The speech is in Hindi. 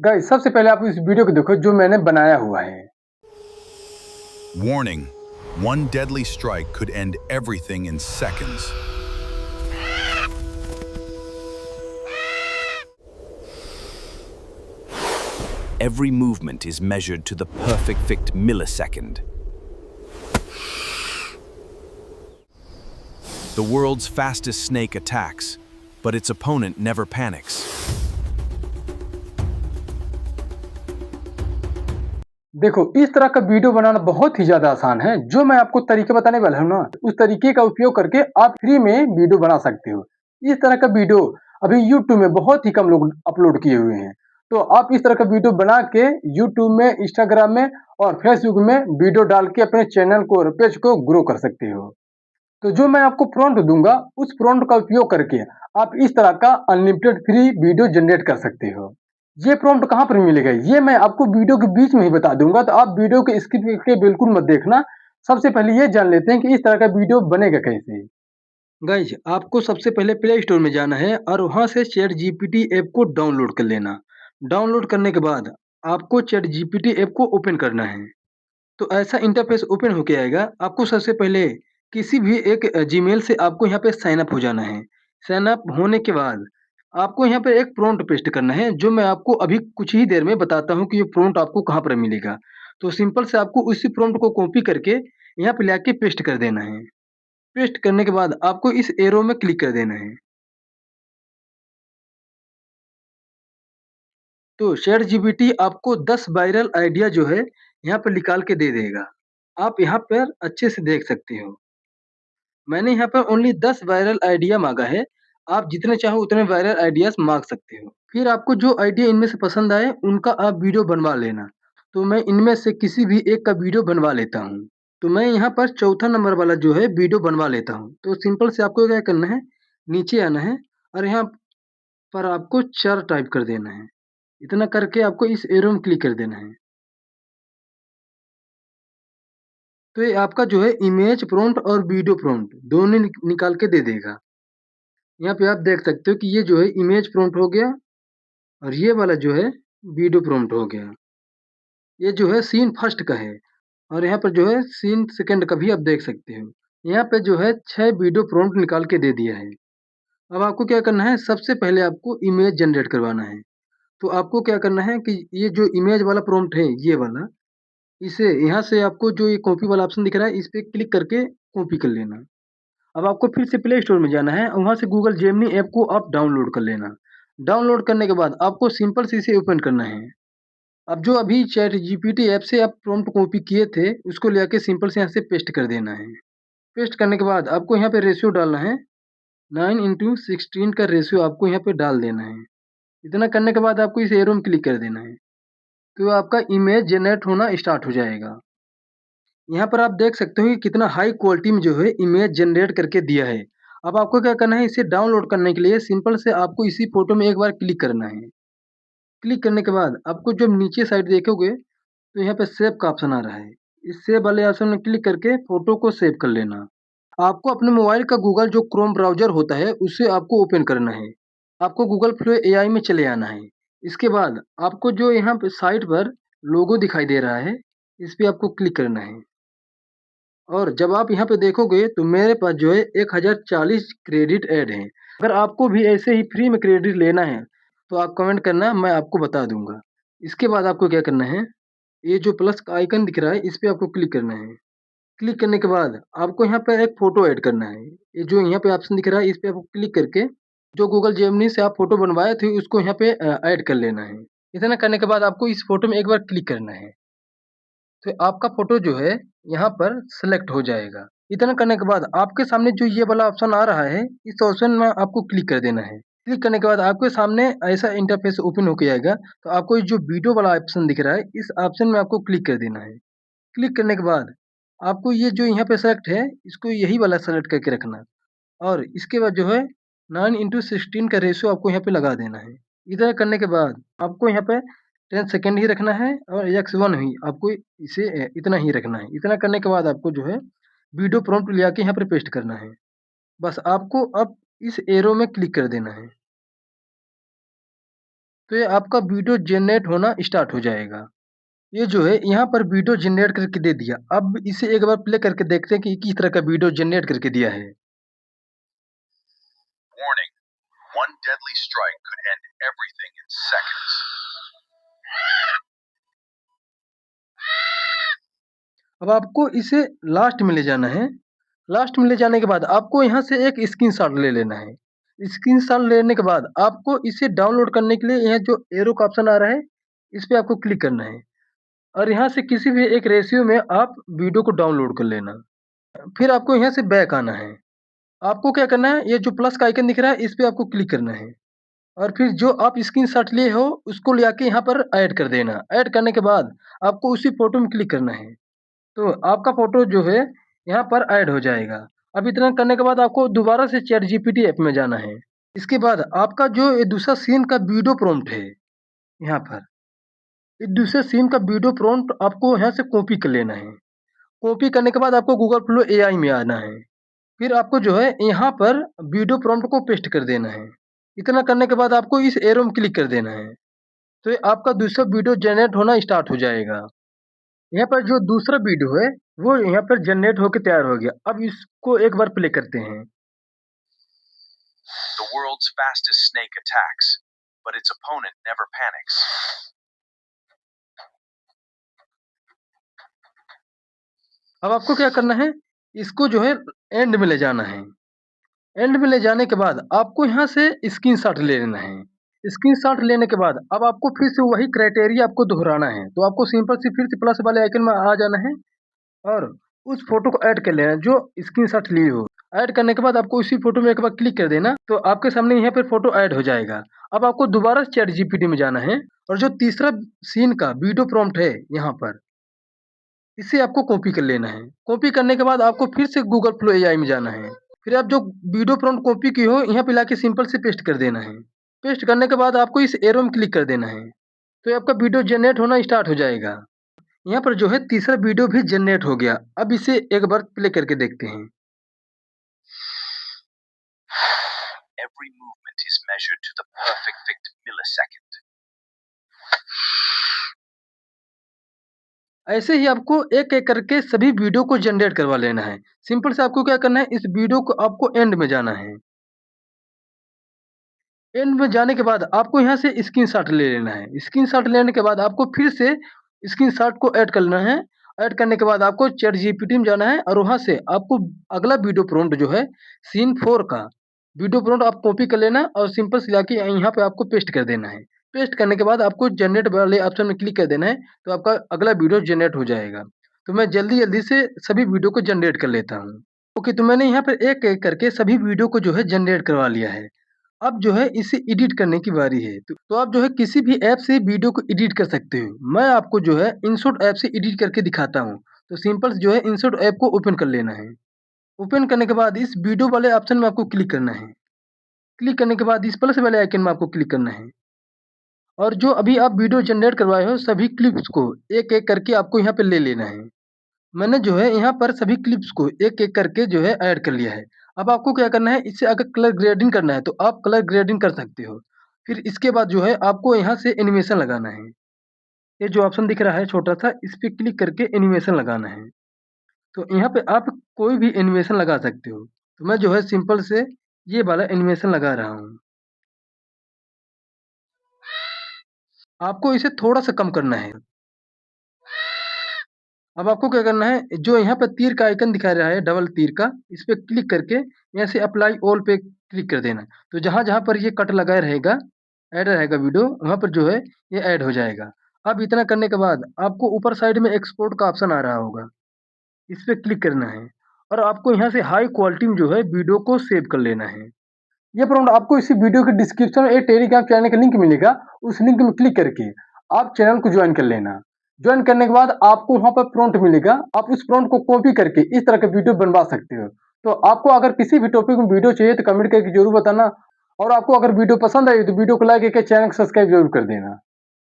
गाइस सबसे पहले आप इस वीडियो को देखो जो मैंने बनाया हुआ है। Warning, one deadly strike could end everything in seconds. Every movement is measured to the perfect millisecond. The world's fastest snake attacks, but its opponent never panics. देखो इस तरह का वीडियो बनाना बहुत ही ज़्यादा आसान है। जो मैं आपको तरीके बताने वाला हूँ ना, उस तरीके का उपयोग करके आप फ्री में वीडियो बना सकते हो। इस तरह का वीडियो अभी यूट्यूब में बहुत ही कम लोग अपलोड किए हुए हैं। तो आप इस तरह का वीडियो बना के यूट्यूब में, इंस्टाग्राम में और फेसबुक में वीडियो डाल के अपने चैनल को और पेज को ग्रो कर सकते हो। तो जो मैं आपको प्रॉम्प्ट दूँगा, उस प्रॉम्प्ट का उपयोग करके आप इस तरह का अनलिमिटेड फ्री वीडियो जनरेट कर सकते हो। ये प्रॉम्प्ट कहाँ पर मिलेगा? ये मैं आपको वीडियो के बीच में ही बता दूँगा, तो आप वीडियो को स्किप करके बिल्कुल मत देखना। सबसे पहले ये जान लेते हैं कि इस तरह का वीडियो बनेगा कैसे? गाइज़ आपको सबसे पहले प्ले स्टोर में जाना है और वहाँ से चैट जीपीटी ऐप को डाउनलोड कर लेना। डाउनलोड करने के बाद आपको चैट जीपीटी ऐप को ओपन करना है। तो ऐसा इंटरफ़ेस ओपन होके आएगा। आपको सबसे पहले किसी भी एक जीमेल से आपको यहाँ पे साइन अप हो जाना है। साइन अप होने के बाद आपको यहाँ पे एक प्रॉम्प्ट पेस्ट करना है, जो मैं आपको अभी कुछ ही देर में बताता हूँ कि ये प्रॉम्प्ट आपको कहाँ पर मिलेगा। तो सिंपल से आपको उसी प्रॉम्प्ट को कॉपी करके यहाँ पे लाके पेस्ट कर देना है। पेस्ट करने के बाद आपको इस एरो में क्लिक कर देना है। तो चैट जीपीटी आपको 10 वायरल आइडिया जो है यहाँ पे निकाल के दे देगा। आप यहाँ पर अच्छे से देख सकते हो। मैंने यहाँ पर ओनली 10 वायरल आइडिया माँगा है। आप जितने चाहो उतने वायरल आइडियाज़ माँग सकते हो। फिर आपको जो आइडिया इनमें से पसंद आए उनका आप वीडियो बनवा लेना। तो मैं इनमें से किसी भी एक का वीडियो बनवा लेता हूँ। तो मैं यहाँ पर चौथा नंबर वाला जो है वीडियो बनवा लेता हूँ। तो सिंपल से आपको क्या करना है, नीचे आना है और यहाँ पर आपको 4 टाइप कर देना है। इतना करके आपको इस एरो में क्लिक कर देना है। तो ये आपका जो है इमेज प्रॉम्प्ट और वीडियो प्रॉम्प्ट दोनों निकाल के दे देगा। यहाँ पे आप देख सकते हो कि ये जो है इमेज प्रॉम्प्ट हो गया और ये वाला जो है वीडियो प्रॉम्प्ट हो गया। ये जो है सीन फर्स्ट का है और यहाँ पर जो है सीन सेकंड का भी आप देख सकते हो। यहाँ पे जो है 6 वीडियो प्रॉम्प्ट निकाल के दे दिया है। अब आपको क्या करना है, सबसे पहले आपको इमेज जनरेट करवाना है। तो आपको क्या करना है कि ये जो इमेज वाला प्रॉम्प्ट है ये वाला, इसे यहाँ से आपको जो ये कॉपी वाला ऑप्शन दिख रहा है इस पे क्लिक करके कॉपी कर लेना। अब आपको फिर से प्ले स्टोर में जाना है और वहाँ से गूगल जेमिनी ऐप को आप डाउनलोड कर लेना। डाउनलोड करने के बाद आपको सिंपल से इसे ओपन करना है। अब जो अभी चैट जीपीटी ऐप से आप प्रॉम्प्ट कॉपी किए थे, उसको ले आके सिंपल से यहाँ से पेस्ट कर देना है। पेस्ट करने के बाद आपको यहाँ पे रेशियो डालना है। 9:16 का रेशियो आपको यहाँ पे डाल देना है। इतना करने के बाद आपको इस एरो में क्लिक कर देना है। तो आपका इमेज जनरेट होना स्टार्ट हो जाएगा। यहाँ पर आप देख सकते हो कि कितना हाई क्वालिटी में जो है इमेज जनरेट करके दिया है। अब आपको क्या करना है, इसे डाउनलोड करने के लिए सिंपल से आपको इसी फ़ोटो में एक बार क्लिक करना है। क्लिक करने के बाद आपको जब नीचे साइड देखोगे तो यहाँ पे सेव का ऑप्शन आ रहा है। इस सेव वाले ऑप्शन में क्लिक करके फ़ोटो को सेव कर लेना। आपको अपने मोबाइल का गूगल जो क्रोम ब्राउज़र होता है उसे आपको ओपन करना है। आपको गूगल फ्लो एआई में चले आना है। इसके बाद आपको जो यहाँ पे साइड पर लोगो दिखाई दे रहा है, इस पे आपको क्लिक करना है। और जब आप यहाँ पे देखोगे तो मेरे पास जो है 1040 क्रेडिट ऐड हैं। अगर आपको भी ऐसे ही फ्री में क्रेडिट लेना है तो आप कमेंट करना, मैं आपको बता दूँगा। इसके बाद आपको क्या करना है, ये जो प्लस का आइकन दिख रहा है इस पे आपको क्लिक करना है। क्लिक करने के बाद आपको यहाँ पे एक फ़ोटो ऐड करना है। ये जो यहाँ पे ऑप्शन दिख रहा है इस पे आपको क्लिक करके जो गूगल जेमिनी से आप फ़ोटो बनवाए थे उसको यहाँ पे ऐड कर लेना है। इतना करने के बाद आपको इस फ़ोटो में एक बार क्लिक करना है। तो आपका फ़ोटो जो है यहाँ पर सेलेक्ट हो जाएगा। इतना करने के बाद आपके सामने जो ये वाला ऑप्शन आ रहा है, इस ऑप्शन में आपको क्लिक कर देना है। क्लिक करने के बाद आपके सामने ऐसा इंटरफ़ेस ओपन होके आएगा। तो आपको ये जो वीडियो वाला ऑप्शन दिख रहा है, इस ऑप्शन में आपको क्लिक कर देना है। क्लिक करने के बाद आपको ये जो यहाँ पे सेलेक्ट है, इसको यही वाला सेलेक्ट करके रखना और इसके बाद जो है 9:16 का रेशियो आपको यहाँ पे लगा देना है। इतना करने के बाद आपको यहाँ पे 10 सेकंड ही रखना है और x1 ही आपको इसे इतना ही रखना है। इतना करने के बाद आपको जो है वीडियो प्रॉम्प्ट ले आके यहाँ पर पेस्ट करना है। बस आपको अब इस एरो में क्लिक कर देना है। तो ये आपका वीडियो जनरेट होना स्टार्ट हो जाएगा। ये जो है यहाँ पर वीडियो जनरेट करके दे दिया। अब इसे एक बार प्ले करके देखते हैं कि किस तरह का वीडियो जनरेट करके दिया है। Warning. One deadly strike could end everything in seconds. अब आपको इसे लास्ट में ले जाना है। लास्ट में ले जाने के बाद आपको यहाँ से एक स्क्रीनशॉट ले लेना है। स्क्रीनशॉट लेने के बाद आपको इसे डाउनलोड करने के लिए यहाँ जो एरो का ऑप्शन आ रहा है, इस पे आपको क्लिक करना है और यहाँ से किसी भी एक रेशियो में आप वीडियो को डाउनलोड कर लेना। फिर आपको यहाँ से बैक आना है। आपको क्या करना है, ये जो प्लस का आइकन दिख रहा है, इस पे आपको क्लिक करना है और फिर जो आप स्क्रीनशॉट लिए हो, उसको ले आके यहाँ पर ऐड कर देना। ऐड करने के बाद आपको उसी फ़ोटो में क्लिक करना है। तो आपका फ़ोटो जो है यहाँ पर ऐड हो जाएगा। अब इतना करने के बाद आपको दोबारा से चैट जीपीटी ऐप में जाना है। इसके बाद आपका जो ये दूसरा सीन का वीडियो प्रॉम्प्ट है, यहाँ पर ये दूसरे सीन का वीडियो प्रॉम्प्ट आपको यहाँ से कॉपी कर लेना है। कॉपी करने के बाद आपको गूगल फ्लो एआई में आना है। फिर आपको जो है यहाँ पर वीडियो प्रॉम्प्ट को पेस्ट कर देना है। इतना करने के बाद आपको इस एरो में क्लिक कर देना है। तो ये आपका दूसरा वीडियो जनरेट होना स्टार्ट हो जाएगा। यहाँ पर जो दूसरा वीडियो है, वो यहाँ पर जनरेट होके तैयार हो गया। अब इसको एक बार प्ले करते हैं। The world's fastest snake attacks, but its opponent never panics. अब आपको क्या करना है, इसको जो है एंड में ले जाना है। एंड में ले जाने के बाद आपको यहाँ से स्क्रीनशॉट ले लेना है। स्क्रीनशॉट लेने के बाद अब आपको फिर से वही क्राइटेरिया आपको दोहराना है। तो आपको सिंपल सी फिर से प्लस वाले आइकन में आ जाना है और उस फ़ोटो को ऐड कर लेना है जो स्क्रीनशॉट लिए हो। ऐड करने के बाद आपको उसी फ़ोटो में एक बार क्लिक कर देना, तो आपके सामने यहाँ पे फ़ोटो ऐड हो जाएगा। अब आपको दोबारा चैट जीपीटी में जाना है और जो तीसरा सीन का वीडियो प्रॉम्प्ट है यहाँ पर, इसे आपको कॉपी कर लेना है। कॉपी करने के बाद आपको फिर से गूगल फ्लो एआई में जाना है। फिर आप जो वीडियो प्रॉम्प्ट कॉपी की हो, यहाँ पे लाके सिंपल से पेस्ट कर देना है। पेस्ट करने के बाद आपको इस एरो में क्लिक कर देना है। तो आपका वीडियो जनरेट होना स्टार्ट हो जाएगा। यहाँ पर जो है तीसरा वीडियो भी जनरेट हो गया। अब इसे एक बार प्ले करके देखते हैं। Every movement is measured to the perfect millisecond. ऐसे ही आपको एक-एक करके सभी वीडियो को जनरेट करवा लेना है। सिंपल से आपको क्या करना है, इस वीडियो को आपको एंड में जाना है। एंड में जाने के बाद आपको यहाँ से स्क्रीनशॉट ले लेना है। स्क्रीनशॉट लेने के बाद आपको फिर से स्क्रीनशॉट को ऐड करना है। ऐड करने के बाद आपको चैट जीपीटी में जाना है और वहाँ से आपको अगला वीडियो प्रॉम्प्ट जो है सीन 4 का वीडियो प्रॉम्प्ट आप कॉपी कर लेना और सिंपल से लाके यहाँ पे आपको पेस्ट कर देना है। पेस्ट करने के बाद आपको जनरेट वाले ऑप्शन में क्लिक कर देना है, तो आपका अगला वीडियो जनरेट हो जाएगा। तो मैं जल्दी-जल्दी से सभी वीडियो को जनरेट कर लेता हूँ। ओके, तो मैंने यहाँ पर एक-एक करके सभी वीडियो को जो है जनरेट करवा लिया है। अब जो है इसे एडिट करने की बारी है। तो आप जो है किसी भी ऐप से वीडियो को एडिट कर सकते हो। मैं आपको जो है इनशॉट ऐप से एडिट करके दिखाता हूँ। तो सिंपल जो है इनशॉट ऐप को ओपन कर लेना है। ओपन करने के बाद इस वीडियो वाले ऑप्शन में आपको क्लिक करना है। क्लिक करने के बाद इस प्लस वाले आइकन में आपको क्लिक करना है। और जो अभी आप वीडियो जनरेट करवाए हो सभी क्लिप्स को एक-एक करके आपको यहाँ पे ले लेना है। मैंने जो है यहाँ पर सभी क्लिप्स को एक-एक करके जो है ऐड कर लिया है। अब आपको क्या करना है, इससे अगर कलर ग्रेडिंग करना है तो आप कलर ग्रेडिंग कर सकते हो। फिर इसके बाद जो है आपको यहाँ से एनिमेशन लगाना है। ये जो ऑप्शन दिख रहा है छोटा-सा, इस पे क्लिक करके एनिमेशन लगाना है। तो यहाँ पे आप कोई भी एनिमेशन लगा सकते हो। तो मैं जो है सिंपल से ये वाला एनिमेशन लगा रहा हूँ। आपको इसे थोड़ा-सा कम करना है। अब आपको क्या करना है, जो यहाँ पे तीर का आइकन दिखा रहा है, डबल तीर का, इस पे क्लिक करके यहाँ से अप्लाई ऑल पे क्लिक कर देना। तो जहाँ-जहाँ पर ये कट लगा रहेगा, ऐड रहेगा वीडियो, वहाँ पर जो है ये ऐड हो जाएगा। अब इतना करने के बाद आपको ऊपर साइड में एक्सपोर्ट का ऑप्शन आ रहा होगा, इस पे क्लिक करना है और आपको यहाँ से हाई क्वालिटी में जो है वीडियो को सेव कर लेना है। ये प्रॉम्प्ट आपको इसी वीडियो के डिस्क्रिप्शन में एक टेलीग्राम चैनल का लिंक मिलेगा, उस लिंक में क्लिक करके आप चैनल को ज्वाइन कर लेना। ज्वाइन करने के बाद आपको वहाँ पर प्रॉम्प्ट मिलेगा, आप उस प्रॉम्प्ट को कॉपी करके इस तरह का वीडियो बनवा सकते हो। तो आपको अगर किसी भी टॉपिक में वीडियो चाहिए तो कमेंट करके जरूर बताना और आपको अगर वीडियो पसंद आई तो वीडियो को लाइक करके चैनल को सब्सक्राइब जरूर कर देना।